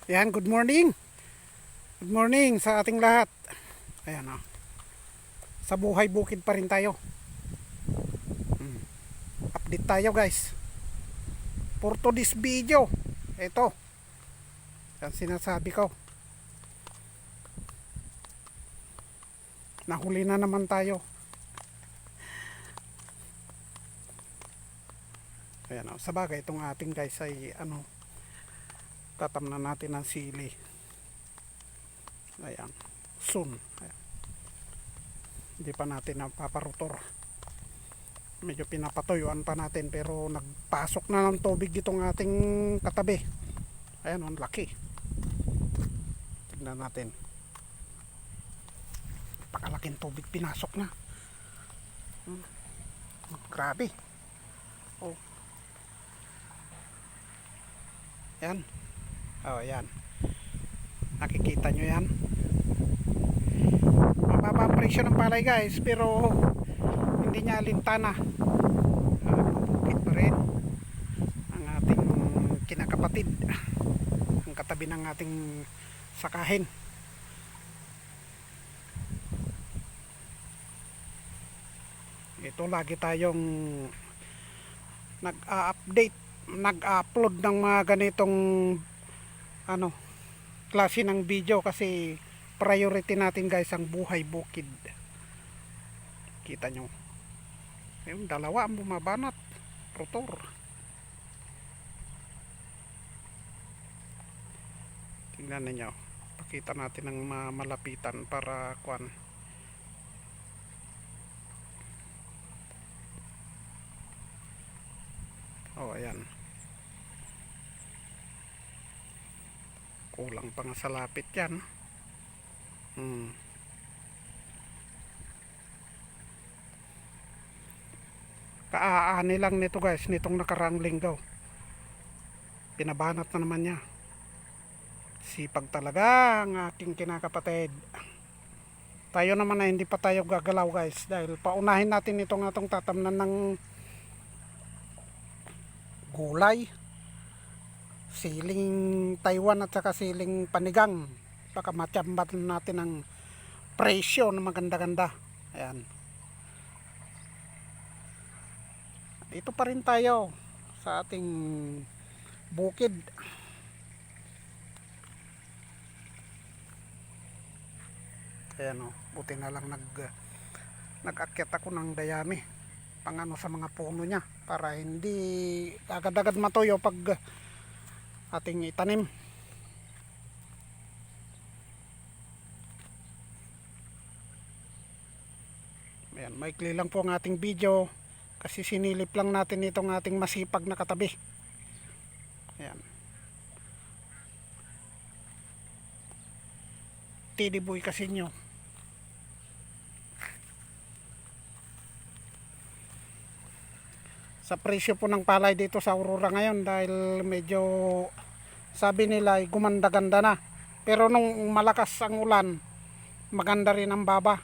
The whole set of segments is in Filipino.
Ayan, good morning. Good morning sa ating lahat. Ayan o. Sa buhay bukid pa rin tayo. Update tayo guys. For today's video, ito. Yan sinasabi ko. Nahuli na naman tayo. Ayan o. Sa bagay, itong ating guys ay tatamnan natin ng sili. Ayan. Soon. Ayan. Hindi pa natin napaparotor. Medyo pinapatuyuan pa natin pero nagpasok na ng tubig itong ating katabi. Ayan, ang laki. Tignan natin. Pakalaking tubig pinasok na. Grabe. Oh. Yan. Oh, yan. Nakikita nyo yan. Mababa ang presyo ng palay guys, pero hindi niya lintana. Bukid pa rin ang ating kinakapatid, ang katabi ng ating sakahin. Ito lagi tayong nag-update, nag-upload ng mga ganitong klase ng video kasi priority natin guys ang buhay bukid. Kita nyo, yung dalawa ang bumabanat rotor. Tingnan ninyo, pakita natin ng malapitan para kuan. Oh, ayan. Kulang pa nga sa lapit yan. Kaaani lang nito guys, nitong nakaraang linggo. Pinabanat na naman niya. Sipag talaga ang aking kinakapatid. Tayo naman na hindi pa tayo gagalaw guys, dahil paunahin natin itong atong tatamnan ng gulay, siling Taiwan at saka siling panigang. Baka matsambat natin ang presyo na maganda-ganda. Ayan. Dito pa rin tayo sa ating bukid. Ayan o, buti na lang nag-akyat ako ng dayami pang sa mga puno niya para hindi agad-agad matuyo pag ating itanim. Ayan, maikli lang po ang ating video kasi sinilip lang natin itong ating masipag na katabi. Ayan. Tidiboy kasi nyo. Sa presyo po ng palay dito sa Aurora ngayon, dahil medyo sabi nila ay gumanda-ganda na, pero nung malakas ang ulan maganda rin ang baba.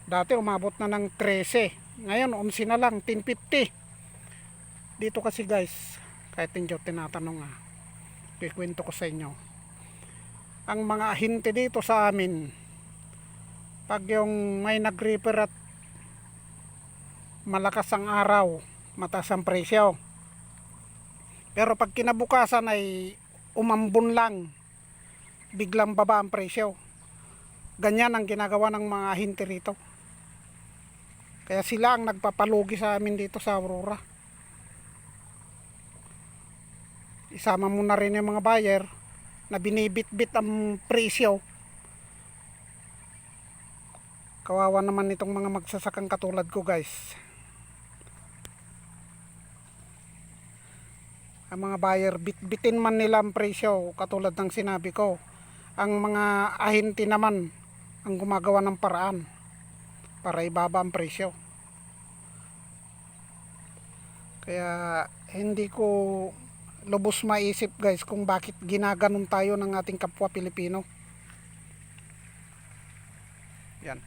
Dati umabot na ng 13, ngayon 11 na lang, 10.50 dito. Kasi guys, kahit hindi tinatanong kikwento ko sa inyo, ang mga ahinte dito sa amin, pag yung may nag-reaper at malakas ang araw, mataas ang presyo. Pero pag kinabukasan ay umambon lang, biglang baba ang presyo. Ganyan ang ginagawa ng mga ahinte rito. Kaya sila ang nagpapalugi sa amin dito sa Aurora. Isama mo na rin yung mga buyer na binibit-bit ang presyo. Kawawa naman itong mga magsasakang katulad ko guys. Ang mga buyer bit-bitin man nila ang presyo katulad ng sinabi ko. Ang mga ahente naman ang gumagawa ng paraan para ibaba ang presyo. Kaya hindi ko lubos maisip guys kung bakit ginaganon tayo ng ating kapwa Pilipino. Yan.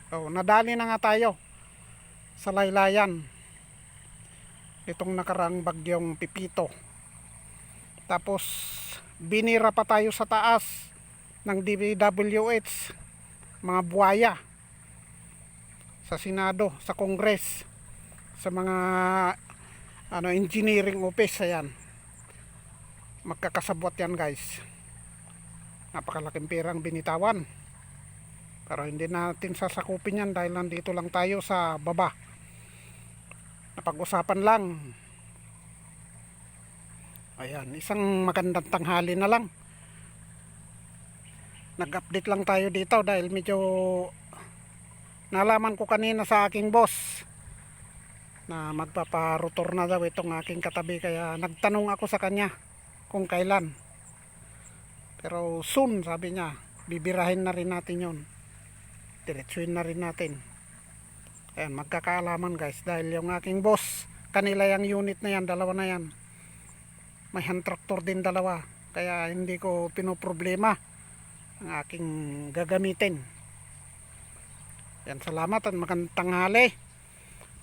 Oh, nadali na nga tayo sa laylayan. itong nakaraang bagyong Pipito. Tapos binira pa tayo sa taas ng DPWH, mga buhaya sa Senado, sa Congress, sa mga engineering office. Ayan, magkakasabwat yan guys. Napakalaking perang binitawan, pero hindi natin sasakupin yan dahil nandito lang tayo sa baba. Napag-usapan lang. Ayan, isang magandang tanghali na lang. Nag-update lang tayo dito dahil medyo nalaman ko kanina sa aking boss na magpaparotor na daw itong aking katabi, kaya nagtanong ako sa kanya kung kailan. Pero soon, sabi niya, bibirahin na rin natin yon, diretsuin na rin natin. Ayan, magkakaalaman guys, dahil yung aking boss, kanila yung unit na yan, dalawa na yan, may hand tractor din dalawa, kaya hindi ko pinoproblema ang aking gagamitin. Yan, salamat at magandang tanghali.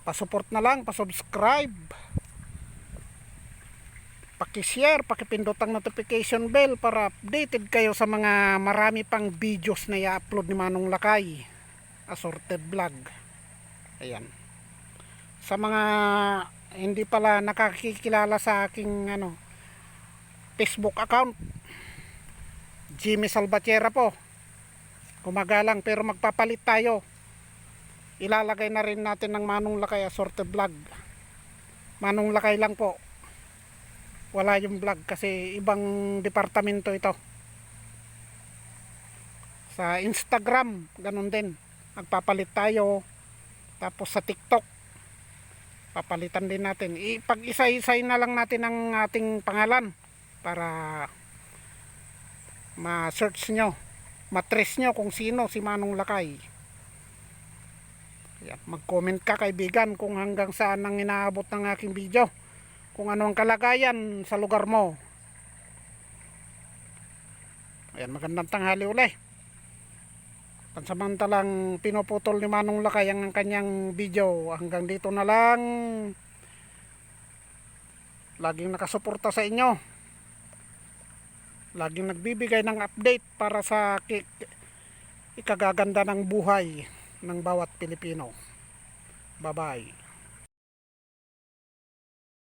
Pasupport na lang, pasubscribe, pakishare, pakipindot ang notification bell para updated kayo sa mga marami pang videos na i-upload ni Manong Lakay, assorted vlog. Ayan, sa mga hindi pala nakakikilala sa aking Facebook account, Jimmy Salvatierra po, gumagalang, pero magpapalit tayo. Ilalagay na rin natin ng Manong Lakay assorted vlog. Manong Lakay lang po, wala yung vlog kasi ibang departamento ito. Sa Instagram ganun din, magpapalit tayo. Tapos sa TikTok papalitan din natin. Ipag-isa-isay na lang natin ang ating pangalan para ma-search nyo, matrace nyo kung sino si Manong Lakay. Ayan, mag-comment ka kaibigan kung hanggang saan ang inaabot ng aking video, kung ano ang kalagayan sa lugar mo. Ayan, magandang tanghali uli. Pansamantalang pinuputol ni Manong Lakay ang kanyang video. Hanggang dito na lang. Laging nakasuporta sa inyo, laging nagbibigay ng update para sa ikagaganda ng buhay ng bawat Pilipino. Bye bye.